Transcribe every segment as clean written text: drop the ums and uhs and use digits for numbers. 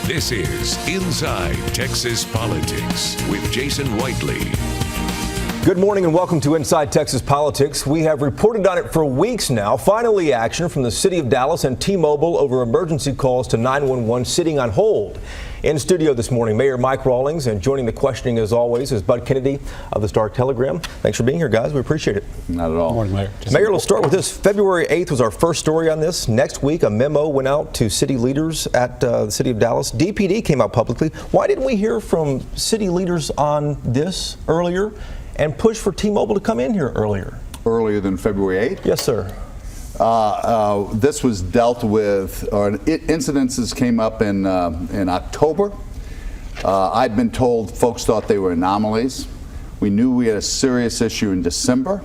This is Inside Texas Politics with Jason Whiteley. Good morning and welcome to Inside Texas Politics. We have reported on it for weeks now. Finally, action from the city of Dallas and T-Mobile over emergency calls to 911 sitting on hold. In studio this morning, Mayor Mike Rawlings, and joining the questioning as always is Bud Kennedy of the Star-Telegram. Thanks for being here, guys. We appreciate it. Not at all. Good morning, Mayor. Mayor, let's start with this. February 8th was our first story on this. Next week, a memo went out to city leaders at the city of Dallas. DPD came out publicly. Why didn't we hear from city leaders on this earlier and push for T-Mobile to come in here earlier? Earlier than February 8th? Yes, sir. This was dealt with, or incidences came up in October. I'd been told folks thought they were anomalies. We knew we had a serious issue in December.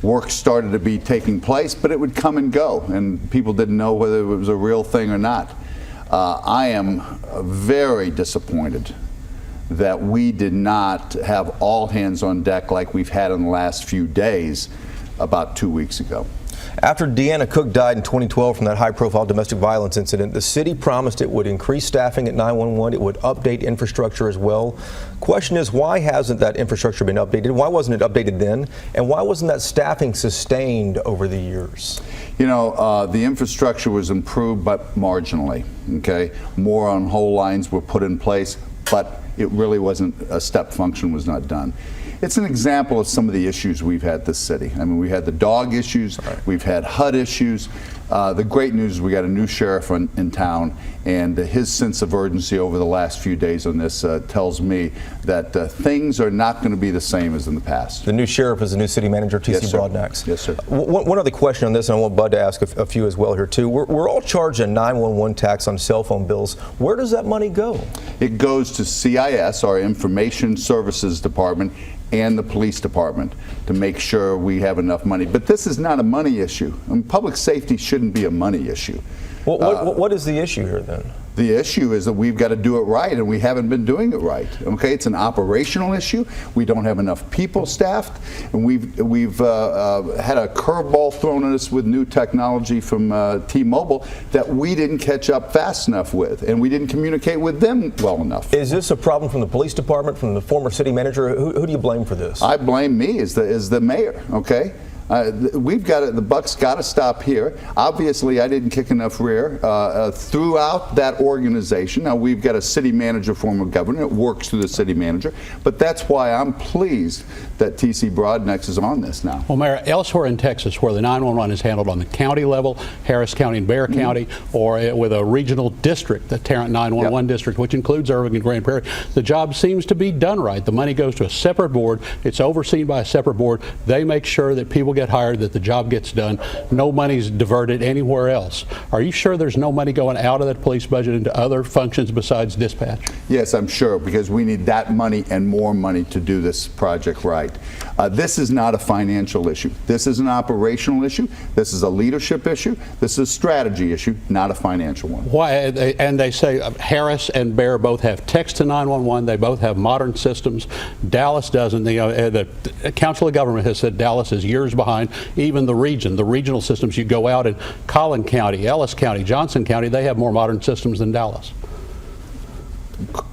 Work started to be taking place, but it would come and go, and people didn't know whether it was a real thing or not. I am very disappointed that we did not have all hands on deck like we've had in the last few days about 2 weeks ago. After Deanna Cook died in 2012 from that high-profile domestic violence incident, the city promised it would increase staffing at 911. It would update infrastructure as well. Question is, why hasn't that infrastructure been updated? Why wasn't it updated then? And why wasn't that staffing sustained over the years? You know, the infrastructure was improved, but marginally, okay? More on whole lines were put in place, but it really wasn't, a step function was not done. It's an example of some of the issues we've had this city. I mean, we had the dog issues, we've had HUD issues. The great news is we got a new sheriff in town, and his sense of urgency over the last few days on this tells me that things are not going to be the same as in the past. The new sheriff is the new city manager, T.C. Yes, sir. Broadnax. Yes, sir. One other question on this, and I want Bud to ask a few as well here too. We're all charged a 911 tax on cell phone bills. Where does that money go? It goes to CIS, our Information Services Department, and the police department to make sure we have enough money. But this is not a money issue. I mean, public safety shouldn't be a money issue. What is the issue here then? The issue is that we've got to do it right, and we haven't been doing it right. Okay, it's an operational issue. We don't have enough people staffed, and we've had a curveball thrown at us with new technology from T-Mobile that we didn't catch up fast enough with, and we didn't communicate with them well enough. Is this a problem from the police department, from the former city manager? Who do you blame for this? I blame me as the mayor. Okay. We've got to, the buck's got to stop here. Obviously, I didn't kick enough rear throughout that organization. Now, we've got a city manager form of government. It works through the city manager. But that's why I'm pleased that T.C. Broadnax is on this now. Well, Mayor, elsewhere in Texas where the 911 is handled on the county level, Harris County and Bexar County, or with a regional district, the Tarrant 911 district, which includes Irving and Grand Prairie, the job seems to be done right. The money goes to a separate board. It's overseen by a separate board. They make sure that people get hired, that the job gets done. No money's diverted anywhere else. Are you sure there's no money going out of that police budget into other functions besides dispatch? Yes, I'm sure, because we need that money and more money to do this project right. This is not a financial issue. This is an operational issue. This is a leadership issue. This is a strategy issue, not a financial one. Why? And they say Harris and Bexar both have text to 911. They both have modern systems. Dallas doesn't. The Council of Government has said Dallas is years behind. Even the regional systems, you go out in Collin County, Ellis County, Johnson County, they have more modern systems than Dallas.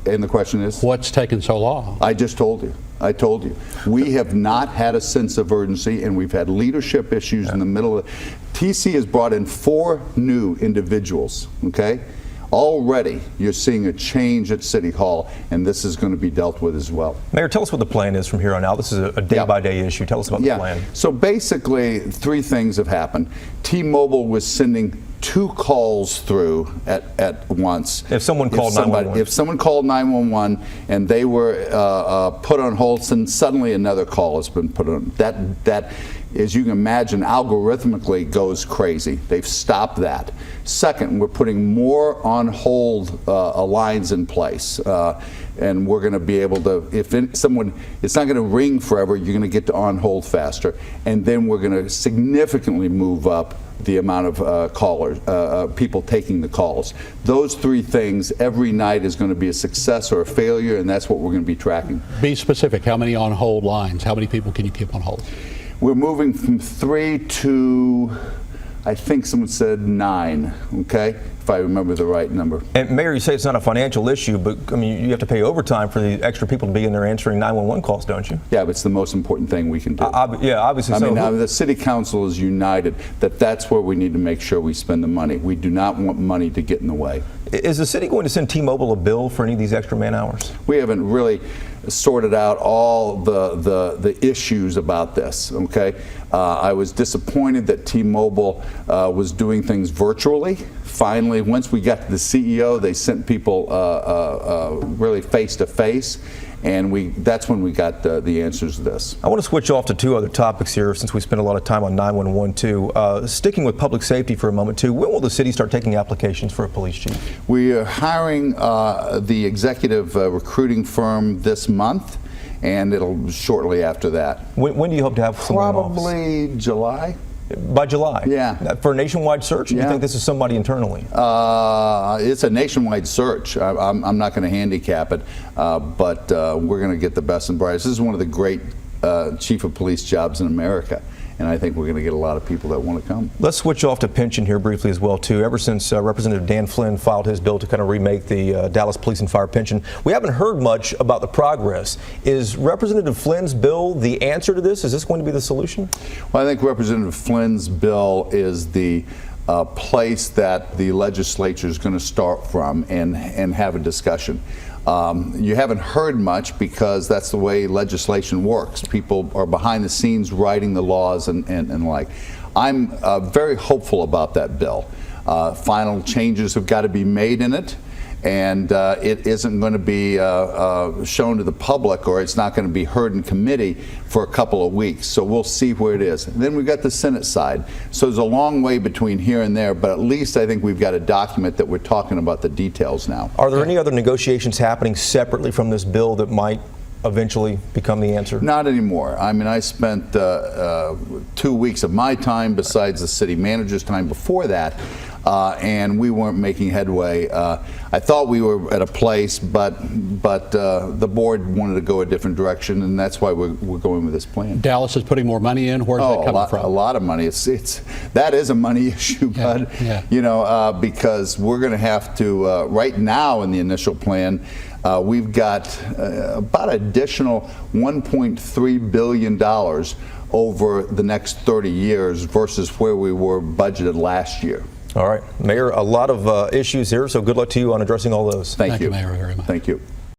And the question is? What's taken so long? I just told you. I told you. We have not had a sense of urgency, and we've had leadership issues in the middle of it. TC has brought in 4 new individuals, okay? Already, you're seeing a change at City Hall, and this is going to be dealt with as well. Mayor, tell us what the plan is from here on out. This is a day-by-day issue. Tell us about the plan. So basically, 3 things have happened. T-Mobile was sending 2 calls through at once. If someone called 911. If someone called 911 and they were put on hold, and suddenly another call has been put on. That, as you can imagine, algorithmically goes crazy. They've stopped that. Second, we're putting more on hold lines in place. And we're going to be able to, if someone, it's not going to ring forever, you're going to get to on hold faster. And then we're going to significantly move up the amount of callers, people taking the calls. Those 3 things every night is going to be a success or a failure, and that's what we're going to be tracking. Be specific. How many on hold lines? How many people can you keep on hold? We're moving from 3 to I think someone said 9, okay, if I remember the right number. And Mayor, you say it's not a financial issue, but I mean, you have to pay overtime for the extra people to be in there answering 911 calls, don't you? Yeah, but it's the most important thing we can do. Yeah, obviously. I mean, the city council is united that that's where we need to make sure we spend the money. We do not want money to get in the way. Is the city going to send T-Mobile a bill for any of these extra man hours? We haven't really sorted out all the issues about this, okay? I was disappointed that T-Mobile was doing things virtually. Finally, once we got to the CEO, they sent people really face-to-face, and that's when we got the answers to this. I want to switch off to 2 other topics here since we spent a lot of time on 911 too. Sticking with public safety for a moment too, when will the city start taking applications for a police chief? We are hiring the executive recruiting firm this month, and it'll shortly after that. When do you hope to have someone in office? Probably July. By July? Yeah. For a nationwide search? Or do you Yeah. think this is somebody internally? It's a nationwide search. I'm not going to handicap it, but we're going to get the best and brightest. This is one of the great chief of police jobs in America, and I think we're going to get a lot of people that want to come. Let's switch off to pension here briefly as well too. Ever since Representative Dan Flynn filed his bill to kind of remake the Dallas Police and Fire pension, we haven't heard much about the progress. Is Representative Flynn's bill the answer to this? Is this going to be the solution? Well, I think Representative Flynn's bill is the place that the legislature is going to start from and have a discussion. You haven't heard much because that's the way legislation works. People are behind the scenes writing the laws and like. I'm very hopeful about that bill. Final changes have got to be made in it, and it isn't going to be shown to the public, or it's not going to be heard in committee for a couple of weeks. So we'll see where it is. And then we've got the Senate side. So there's a long way between here and there, but at least I think we've got a document that we're talking about the details now. Are there any other negotiations happening separately from this bill that might eventually become the answer? Not anymore. I mean, I spent 2 weeks of my time besides the city manager's time before that, and we weren't making headway. I thought we were at a place, but the board wanted to go a different direction, and that's why we're going with this plan. Dallas is putting more money in. Where's that coming from? A lot of money. That is a money issue, bud. Yeah. You know, because we're going to have to right now in the initial plan. We've got about additional $1.3 billion over the next 30 years versus where we were budgeted last year. All right, Mayor, a lot of issues here, so good luck to you on addressing all those. Thank you, Mayor, very much. Thank you.